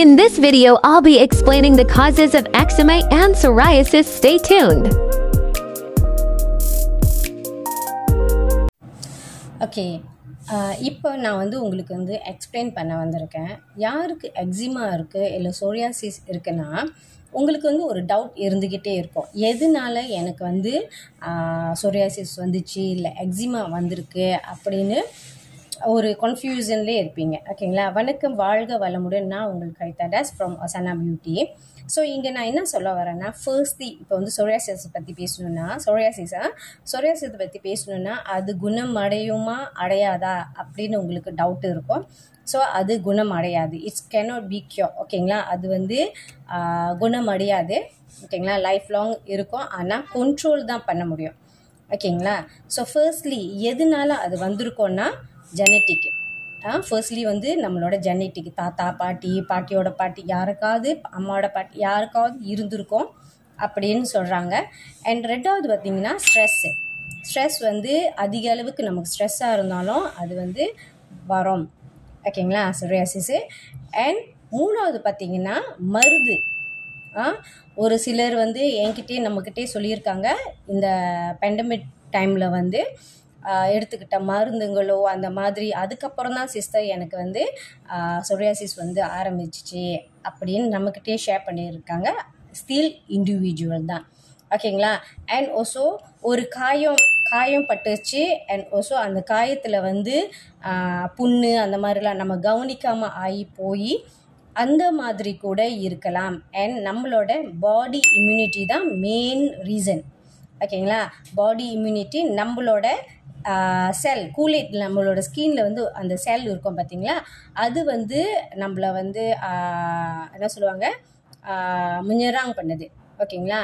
In this video, I'll be explaining the causes of eczema and psoriasis. Stay tuned. Okay, இப்போ நான் உங்களுக்கு explain பண்ண வந்திருக்கேன். யாருக்கு எக்ஸிமா இருக்குது இல்லை சோரியாசிஸ் இருக்குன்னா உங்களுக்கு ஒரு டவுட் இருந்துக்கிட்டே இருக்கும். எதனால எனக்கு சோரியாசிஸ் வந்துச்சு இல்லை எக்ஸிமா வந்திருக்கு அப்படின்னு ஒரு கன்ஃபியூஷன்லேயே இருப்பீங்க. ஓகேங்களா? வணக்கம், வாழ்க வளமுடன். நான் உங்களுக்கு கைத்தடாஸ் ஃப்ரம் அசானா பியூட்டி. ஸோ இங்கே நான் என்ன சொல்ல வரேன்னா, ஃபர்ஸ்ட்லி இப்போ சோரியாசிஸை பற்றி பேசணுன்னா சோரியாசிஸை பற்றி பேசணுன்னா அது குணம் அடையுமா அடையாதா அப்படின்னு உங்களுக்கு டவுட் இருக்கும். ஸோ அது குணம் அடையாது. It's cannot be cure. ஓகேங்களா? அது குணம் அடையாது. ஓகேங்களா? லைஃப் லாங் இருக்கும். ஆனால் கண்ட்ரோல் தான் பண்ண முடியும். ஓகேங்களா? ஸோ ஃபர்ஸ்ட்லி எதனால அது வந்திருக்கோன்னா ஜெனட்டிக். ஃபர்ஸ்ட்லி நம்மளோட ஜெனட்டிக், தாத்தா பாட்டியோட பாட்டி யாருக்காவது, அம்மாவோட பாட்டி யாருக்காவது இருந்திருக்கும் அப்படின்னு சொல்கிறாங்க. அண்ட் ரெண்டாவது பார்த்திங்கன்னா ஸ்ட்ரெஸ் அதிக அளவுக்கு நமக்கு ஸ்ட்ரெஸ்ஸாக இருந்தாலும் அது வரும். ஓகேங்களா? சோரியாசிஸு. அண்ட் மூணாவது பார்த்திங்கன்னா மருது. ஒரு சிலர் என்கிட்டே நம்மக்கிட்டே சொல்லியிருக்காங்க, இந்த பேண்டமிக் டைமில் எடுத்துக்கிட்ட மருந்துங்களோ அந்த மாதிரி, அதுக்கப்புறம் தான் சிஸ்டர் எனக்கு சோரியாசிஸ் ஆரம்பிச்சிச்சு அப்படின்னு நம்மக்கிட்டே ஷேர் பண்ணியிருக்காங்க. ஸ்டில் இண்டிவிஜுவல் தான். ஓகேங்களா? அண்ட் ஆல்சோ ஒரு காயம் பட்டுச்சு. அண்ட் ஆல்சோ அந்த காயத்தில் புண்ணு அந்த மாதிரிலாம் நம்ம கவனிக்காமல் ஆகி போய் அந்த மாதிரி கூட இருக்கலாம். அண்ட் நம்மளோட பாடி இம்யூனிட்டி தான் மெயின் ரீசன். ஓகேங்களா? பாடி இம்யூனிட்டி, நம்மளோட செல் கூலேட், நம்மளோட ஸ்கின்ல அந்த செல் இருக்கும் பார்த்தீங்களா, அது நம்மளை என்ன சொல்லுவாங்க, முன்னேறாங்க பண்ணுது. ஓகேங்களா?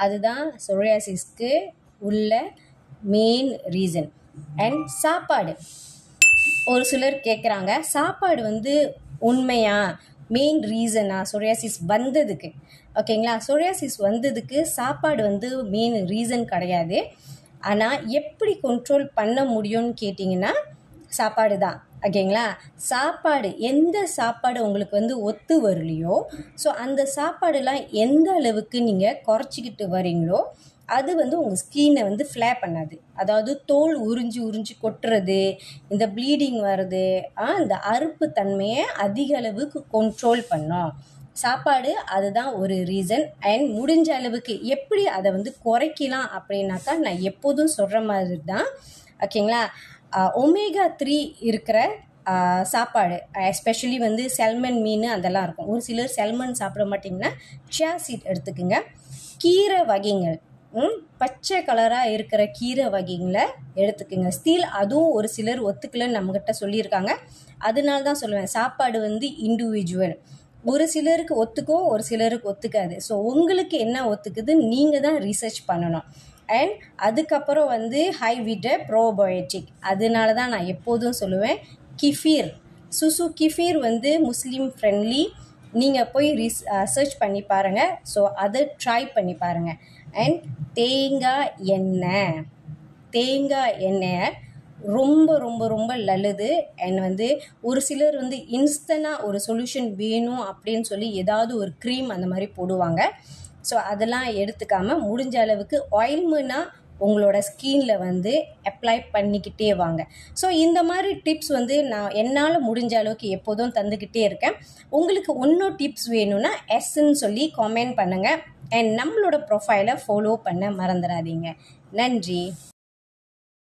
அதுதான் சோரியாசிஸ்க்கு உள்ள மெயின் ரீசன். அண்ட் சாப்பாடு, ஒரு சிலர் கேட்குறாங்க, சாப்பாடு உண்மையா மெயின் ரீசனா சோரியாசிஸ் வந்ததுக்கு? ஓகேங்களா? சோரியாசிஸ் வந்ததுக்கு சாப்பாடு மெயின் ரீசன் கிடையாது. ஆனால் எப்படி கண்ட்ரோல் பண்ண முடியும்னு கேட்டிங்கன்னா சாப்பாடு தான். ஓகேங்களா? சாப்பாடு, எந்த சாப்பாடு உங்களுக்கு ஒத்து வரலையோ, ஸோ அந்த சாப்பாடுலாம் எந்த அளவுக்கு நீங்கள் குறைச்சிக்கிட்டு வரீங்களோ அது உங்கள் ஸ்கின்னை ஃப்ளேர் பண்ணாது. அதாவது தோல் உறிஞ்சி கொட்டுறது, இந்த ப்ளீடிங் வர்றது, இந்த அறுப்பு தன்மையை அதிக அளவுக்கு கண்ட்ரோல் பண்ணோம் சாப்பாடு. அதுதான் ஒரு ரீசன். அண்ட் முடிஞ்ச அளவுக்கு எப்படி அதை குறைக்கலாம் அப்படின்னாக்கா, நான் எப்போதும் சொல்கிற மாதிரி தான். ஓகேங்களா? ஒமேகா 3 இருக்கிற சாப்பாடு, எஸ்பெஷலி செல்மன் மீன் அதெல்லாம் இருக்கும். ஒரு சிலர் செல்மன் சாப்பிட மாட்டிங்கன்னா சியா சீட் எடுத்துக்குங்க. கீரை வகைகள், பச்சை கலராக இருக்கிற கீரை வகைங்களை எடுத்துக்குங்க. ஸ்டில் அதுவும் ஒரு சிலர் ஒத்துக்கலன்னு நம்மக்கிட்ட சொல்லியிருக்காங்க. அதனால தான் சொல்லுவேன், சாப்பாடு இண்டிவிஜுவல். ஒரு சிலருக்கு ஒத்துக்கும், ஒரு சிலருக்கு ஒத்துக்காது. ஸோ உங்களுக்கு என்ன ஒத்துக்குது நீங்கள் தான் ரிசர்ச் பண்ணணும். அண்ட் அதுக்கப்புறம் ஹை விட ப்ரோபயோட்டிக். அதனால தான் நான் எப்போதும் சொல்லுவேன், கிஃபீர், சுசு கிஃபீர் முஸ்லீம் ஃப்ரெண்ட்லி. நீங்கள் போய் சர்ச் பண்ணி பாருங்கள். ஸோ அதை ட்ரை பண்ணி பாருங்கள். அண்ட் தேங்காய் எண்ணெய் ரொம்ப ரொம்ப ரொம்ப நல்லது. அண்ட் ஒரு சிலர் இன்ஸ்டண்ட்டாக ஒரு சொல்யூஷன் வேணும் அப்படின்னு சொல்லி ஏதாவது ஒரு க்ரீம் அந்த மாதிரி போடுவாங்க. ஸோ அதெல்லாம் எடுத்துக்காமல் முடிஞ்ச அளவுக்கு ஆயில்மெண்ட்டாக உங்களோட ஸ்கின்ல அப்ளை பண்ணிக்கிட்டே வாங்க. ஸோ இந்த மாதிரி டிப்ஸ் நான் என்னால் முடிஞ்ச அளவுக்கு எப்போதும் தந்துக்கிட்டே இருக்கேன். உங்களுக்கு இன்னும் டிப்ஸ் வேணும்னா எஸ்ன்னு சொல்லி காமெண்ட் பண்ணுங்கள். அண்ட் நம்மளோட ப்ரொஃபைலை ஃபாலோ பண்ண மறந்துடாதீங்க. நன்றி.